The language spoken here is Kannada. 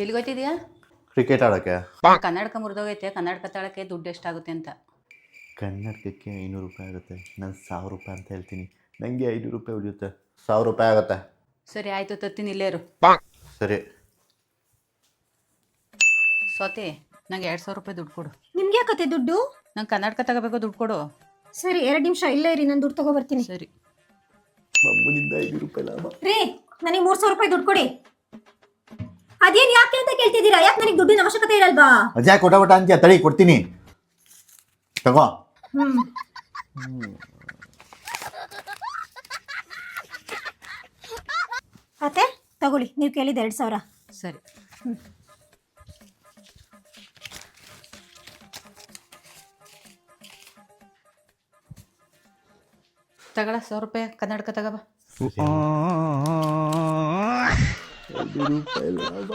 ಎಲ್ಲಿಗೆ ಹೋಗ್ತಿದ್ಯಾ? ಕ್ರಿಕೆಟ್ ಆಡೋಕ್ಕೆ. ಕನ್ನಡಕ ಮುರಿದೋಗೈತೆ, ಕನ್ನಡಕ ತಗೊಳಕ್ಕೆ ದುಡ್ಡು ಎಷ್ಟಾಗುತ್ತೆ ಅಂತ. ಕನ್ನಡಕಕ್ಕೆ 500 ರೂಪಾಯಿ ಆಗುತ್ತೆ. ನಾನು 1000 ರೂಪಾಯಿ ಅಂತ ಹೇಳ್ತೀನಿ. ನನಗೆ 500 ರೂಪಾಯಿ ಉಳಿಯುತ್ತೆ. 1000 ರೂಪಾಯಿ ಆಗುತ್ತೆ. ಸರಿ ಆಯಿತು, ತತ್ತೀನಿ, ಇಲ್ಲೇರು. ಸರಿ. ಸೋತೆ, ನಂಗೆ 2000 ರೂಪಾಯಿ ದುಡ್ಡು ಕೊಡು. ನಿಮ್ಗೆ ಯಾಕತ್ತೆ ದುಡ್ಡು? ನಂಗೆ ಕನ್ನಡಕ ತಗೋಬೇಕು, ದುಡ್ಡು ಕೊಡು. ಸರಿ 2 ನಿಮಿಷ ಇಲ್ಲೇ ಇರಿ, ನಾನು ದುಡ್ಡು ತಗೋ ಬರ್ತೀನಿ. ಸರಿ. ಮಮ್ಮನಿಂದ 500 ರೂಪಾಯಿ ಲಾಭ. ರೀ, ನನಗೆ 3000 ರೂಪಾಯಿ ದುಡ್ಡು ಕೊಡಿ. ಅದೇನ್ ಯಾಕೆ ಅಂತ ಕೇಳ್ತಿದ್ದೀರಾ? ಯಾಕೆ ನನಗೆ ದುಡ್ಡಿನ ಅವಶ್ಯಕತೆ ಇರಲ್ವಾ? ಅಜ್ಜಾ ಕೊಟ್ಟ ಅಂತೀಯ, ತಡಿ ಕೊಡ್ತೀನಿ, ತಗೋ. ಅತ್ತೆ ತಗೊಳ್ಳಿ, ನೀವು ಕೇಳಿದ 2000. ಸರಿ. ತಗೊಳ 100 ರೂಪಾಯಿ ಕನ್ನಡಕ ತಗೋಬಾ. 500 ರೂಪಾಯಿ ಲಾಭ.